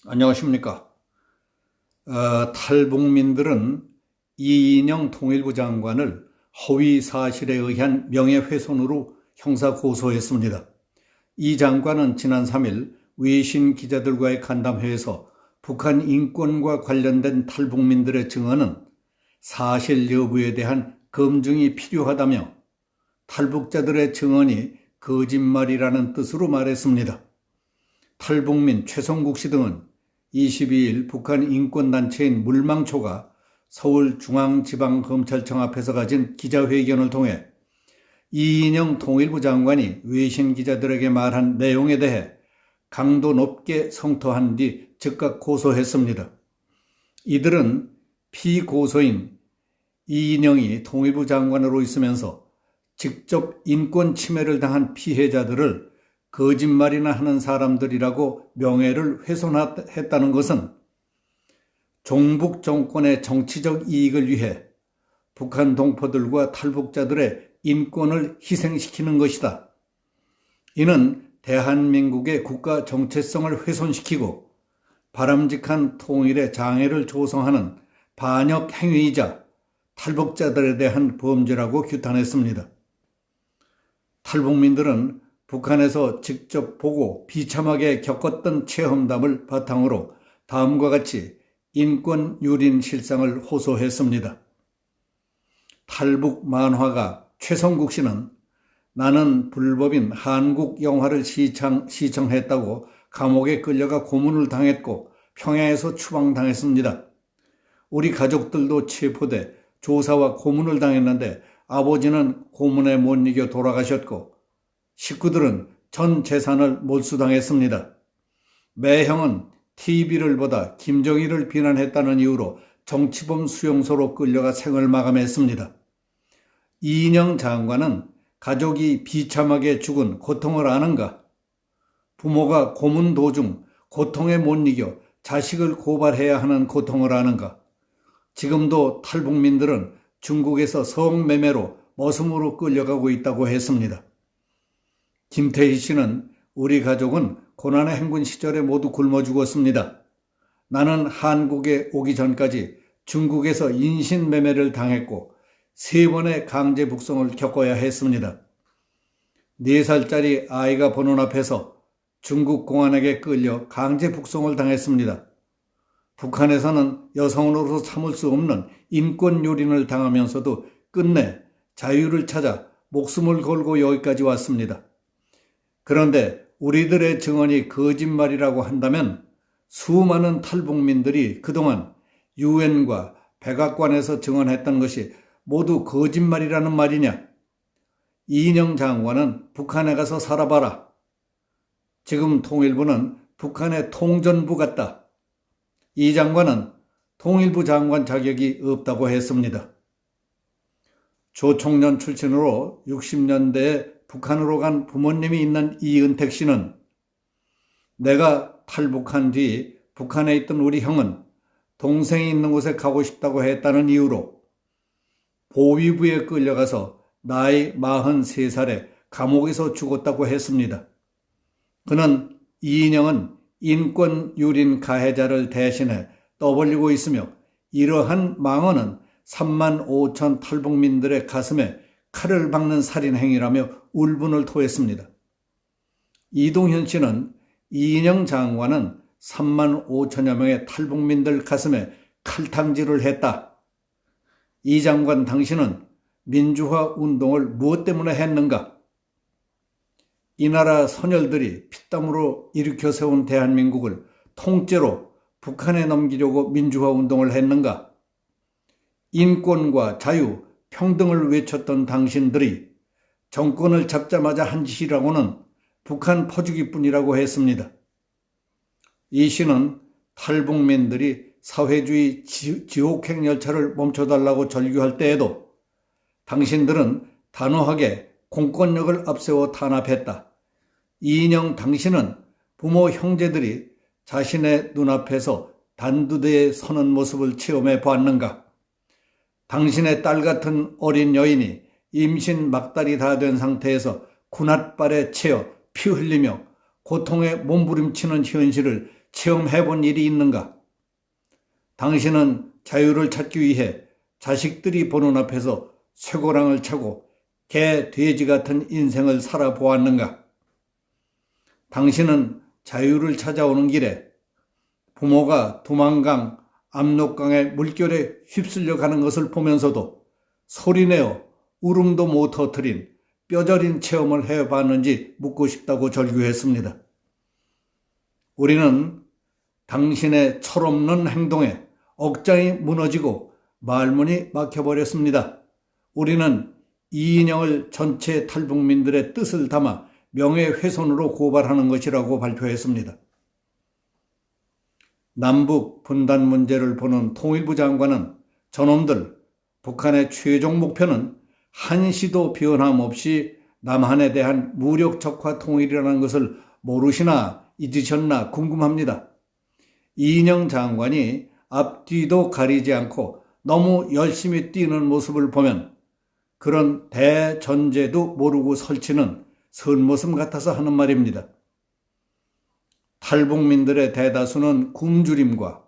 안녕하십니까. 탈북민들은 이인영 통일부 장관을 허위 사실에 의한 명예훼손으로 형사 고소했습니다. 이 장관은 지난 3일 외신 기자들과의 간담회에서 북한 인권과 관련된 탈북민들의 증언은 사실 여부에 대한 검증이 필요하다며 탈북자들의 증언이 거짓말이라는 뜻으로 말했습니다. 탈북민 최성국 씨 등은 22일 북한 인권단체인 물망초가 서울중앙지방검찰청 앞에서 가진 기자회견을 통해 이인영 통일부 장관이 외신 기자들에게 말한 내용에 대해 강도 높게 성토한 뒤 즉각 고소했습니다. 이들은 피고소인 이인영이 통일부 장관으로 있으면서 직접 인권 침해를 당한 피해자들을 거짓말이나 하는 사람들이라고 명예를 훼손했다는 것은 종북 정권의 정치적 이익을 위해 북한 동포들과 탈북자들의 인권을 희생시키는 것이다. 이는 대한민국의 국가 정체성을 훼손시키고 바람직한 통일의 장애를 조성하는 반역 행위이자 탈북자들에 대한 범죄라고 규탄했습니다. 탈북민들은 북한에서 직접 보고 비참하게 겪었던 체험담을 바탕으로 다음과 같이 인권 유린 실상을 호소했습니다. 탈북 만화가 최성국 씨는 나는 불법인 한국 영화를 시청했다고 감옥에 끌려가 고문을 당했고 평양에서 추방당했습니다. 우리 가족들도 체포돼 조사와 고문을 당했는데 아버지는 고문에 못 이겨 돌아가셨고 식구들은 전 재산을 몰수당했습니다. 매형은 TV를 보다 김정일을 비난했다는 이유로 정치범 수용소로 끌려가 생을 마감했습니다. 이인영 장관은 가족이 비참하게 죽은 고통을 아는가? 부모가 고문 도중 고통에 못 이겨 자식을 고발해야 하는 고통을 아는가? 지금도 탈북민들은 중국에서 성매매로 머슴으로 끌려가고 있다고 했습니다. 김태희 씨는 우리 가족은 고난의 행군 시절에 모두 굶어 죽었습니다. 나는 한국에 오기 전까지 중국에서 인신매매를 당했고 3번의 강제 북송을 겪어야 했습니다. 4살짜리 아이가 보는 앞에서 중국 공안에게 끌려 강제 북송을 당했습니다. 북한에서는 여성으로서 참을 수 없는 인권 유린을 당하면서도 끝내 자유를 찾아 목숨을 걸고 여기까지 왔습니다. 그런데 우리들의 증언이 거짓말이라고 한다면 수많은 탈북민들이 그동안 유엔과 백악관에서 증언했던 것이 모두 거짓말이라는 말이냐? 이인영 장관은 북한에 가서 살아봐라. 지금 통일부는 북한의 통전부 같다. 이 장관은 통일부 장관 자격이 없다고 했습니다. 조총련 출신으로 60년대에 북한으로 간 부모님이 있는 이은택 씨는 내가 탈북한 뒤 북한에 있던 우리 형은 동생이 있는 곳에 가고 싶다고 했다는 이유로 보위부에 끌려가서 나이 43살에 감옥에서 죽었다고 했습니다. 그는 이인영은 인권 유린 가해자를 대신해 떠벌리고 있으며 이러한 망언은 3만 5천 탈북민들의 가슴에 칼을 박는 살인 행위라며 울분을 토했습니다. 이동현 씨는 이인영 장관은 3만 5천여 명의 탈북민들 가슴에 칼탕질을 했다. 이 장관 당신은 민주화 운동을 무엇 때문에 했는가? 이 나라 선열들이 피땀으로 일으켜 세운 대한민국을 통째로 북한에 넘기려고 민주화 운동을 했는가? 인권과 자유, 평등을 외쳤던 당신들이 정권을 잡자마자 한 짓이라고는 북한 퍼주기뿐이라고 했습니다. 이 씨는 탈북민들이 사회주의 지옥행 열차를 멈춰달라고 절규할 때에도 당신들은 단호하게 공권력을 앞세워 탄압했다. 이인영 당신은 부모 형제들이 자신의 눈앞에서 단두대에 서는 모습을 체험해 보았는가? 당신의 딸 같은 어린 여인이 임신 막달이 다 된 상태에서 군홧발에 채어 피 흘리며 고통에 몸부림치는 현실을 체험해본 일이 있는가? 당신은 자유를 찾기 위해 자식들이 보는 앞에서 쇠고랑을 차고 개, 돼지 같은 인생을 살아보았는가? 당신은 자유를 찾아오는 길에 부모가 두만강, 압록강의 물결에 휩쓸려 가는 것을 보면서도 소리내어 울음도 못 터뜨린 뼈저린 체험을 해봤는지 묻고 싶다고 절규했습니다. 우리는 당신의 철없는 행동에 억장이 무너지고 말문이 막혀버렸습니다. 우리는 이인영을 전체 탈북민들의 뜻을 담아 명예훼손으로 고발하는 것이라고 발표했습니다. 남북 분단 문제를 보는 통일부 장관은 저놈들 북한의 최종 목표는 한시도 변함없이 남한에 대한 무력 적화 통일이라는 것을 모르시나 잊으셨나 궁금합니다. 이인영 장관이 앞뒤도 가리지 않고 너무 열심히 뛰는 모습을 보면 그런 대전제도 모르고 설치는 선모습 같아서 하는 말입니다. 탈북민들의 대다수는 굶주림과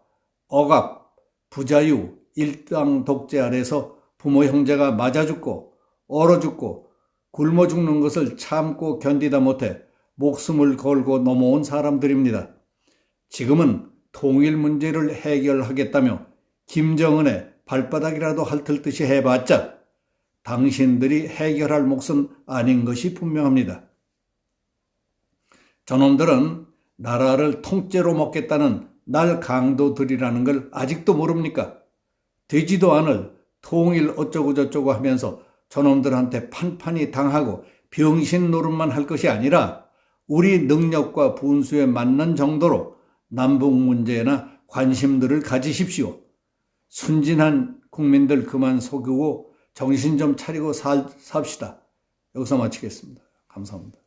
억압, 부자유, 일당 독재 아래서 부모 형제가 맞아 죽고 얼어 죽고 굶어 죽는 것을 참고 견디다 못해 목숨을 걸고 넘어온 사람들입니다. 지금은 통일 문제를 해결하겠다며 김정은의 발바닥이라도 핥을 듯이 해봤자 당신들이 해결할 몫은 아닌 것이 분명합니다. 저놈들은 나라를 통째로 먹겠다는 날 강도들이라는 걸 아직도 모릅니까? 되지도 않을 통일 어쩌고저쩌고 하면서 저놈들한테 판판이 당하고 병신 노릇만 할 것이 아니라 우리 능력과 분수에 맞는 정도로 남북 문제나 관심들을 가지십시오. 순진한 국민들 그만 속이고 정신 좀 차리고 삽시다. 여기서 마치겠습니다. 감사합니다.